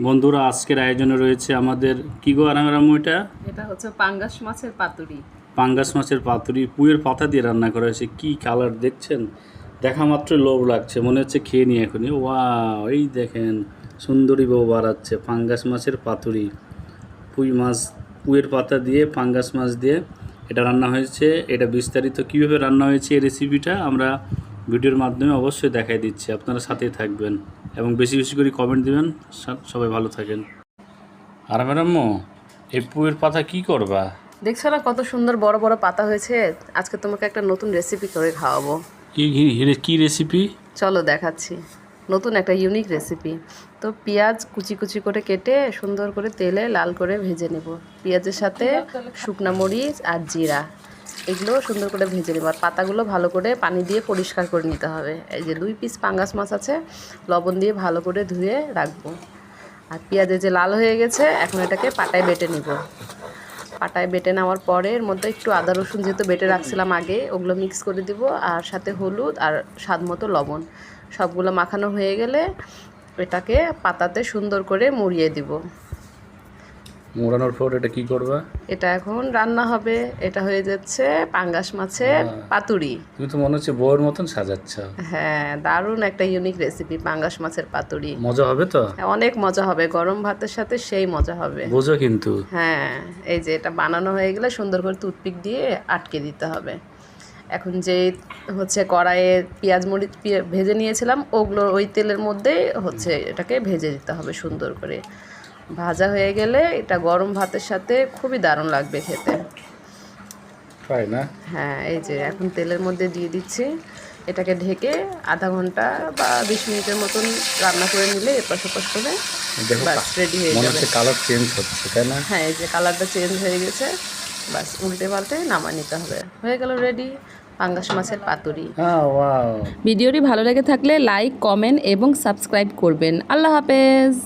বন্ধুরা, আজকের আয়োজনে রয়েছে আমাদের কি গো আরামরামু, এটা এটা হচ্ছে পাঙ্গাস মাছের পাতুরি। পাঙ্গাস মাছের পাতুরি পুঁইয়ের পাতা দিয়ে রান্না করা হয়েছে। কি কালার দেখছেন, দেখা মাত্র লোভ লাগছে, মনে হচ্ছে খেয়ে নিই এখনই। ওয়াও, এই দেখেন সুন্দরী বউ বাড়াচ্ছে। পাঙ্গাস মাছের পাতুরি, পুঁইয়ের পাতা দিয়ে পাঙ্গাস মাছ দিয়ে এটা রান্না হয়েছে। এটা বিস্তারিত কীভাবে রান্না হয়েছে এই রেসিপিটা আমরা ভিডিওর মাধ্যমে অবশ্যই দেখাই দিচ্ছি, আপনারা সাথেই থাকবেন এবং বেশি বেশি করে কমেন্ট দিবেন। সবাই ভালো থাকেন। আর ম্যাডাম্মু, এই পুঁইয়ের পাতা কি করবা? দেখছো না কত সুন্দর বড় বড় পাতা হয়েছে। আজকে তোমাকে একটা নতুন রেসিপি করে খাওয়াবো। কি রেসিপি? চলো দেখাচ্ছি। নতুন একটা ইউনিক রেসিপি। তো পেঁয়াজ কুচি কুচি করে কেটে সুন্দর করে তেলে লাল করে ভেজে নেব। পেঁয়াজের সাথে শুকনা মরিচ আর জিরা এগুলো সুন্দর করে ভেজে নেব। আর পাতাগুলো ভালো করে পানি দিয়ে পরিষ্কার করে নিতে হবে। এই যে 2 পিস পাঙ্গাস মাছ আছে, লবণ দিয়ে ভালো করে ধুয়ে রাখবো। আর পেঁয়াজে যে লাল হয়ে গেছে, এখন এটাকে পাটায় বেটে নিব। পাটায় বেটে নেওয়ার পরে এর মধ্যে একটু আদা রসুন যেহেতু বেটে রাখছিলাম আগে, ওগুলো মিক্স করে দিব। আর সাথে হলুদ আর স্বাদ মতো লবণ, সবগুলো মাখানো হয়ে গেলে এটাকে পাতাতে সুন্দর করে মুড়িয়ে দিব। মোড়ানোর পর এটা কি করবা? এটা এখন রান্না হবে। এটা হয়ে যাচ্ছে পাঙ্গাস মাছের পাতুরি। তুমি তো মনে হচ্ছে বউয়ের মতন সাজাচ্ছ। হ্যাঁ, দারুণ একটা ইউনিক রেসিপি পাঙ্গাস মাছের পাতুরি। মজা হবে তো? অনেক মজা হবে, গরম ভাতের সাথে সেই মজা হবে। বোঝো কিন্তু। হ্যাঁ, এই যে এটা বানানো হয়ে গেলে সুন্দর করে টুথপিক দিয়ে আটকে দিতে হবে। এখন যে হচ্ছে কড়াইয়ে পেঁয়াজ মরিচ ভেজে নিয়েছিলাম, ওগুলো ওই তেলের মধ্যেই হচ্ছে এটাকে ভেজে দিতে হবে সুন্দর করে। ভাজা হয়ে গেলে এটা গরম ভাতের সাথে খুবই দারুণ লাগবে খেতে। তাই না? হ্যাঁ, এই যে এখন তেলের মধ্যে দিয়ে দিচ্ছি। এটাকে ঢেকে আধা ঘন্টা বা 20 মিনিটের মতন রান্না করে নিলে এপাশ ওপাশ করে বাস রেডি হয়ে যাবে। কালার চেঞ্জ হচ্ছে, তাই না? হ্যাঁ, এই যে কালারটা চেঞ্জ হয়ে গেছে, বাস উল্টে পাল্টে নামিয়ে নিতে হবে। হয়ে গেল রেডি পাঙ্গাস মাছের পাতুরি। ওয়াও। ভিডিওটি ভালো লেগে থাকলে লাইক, কমেন্ট এবং সাবস্ক্রাইব করবেন। আল্লাহ হাফেজ।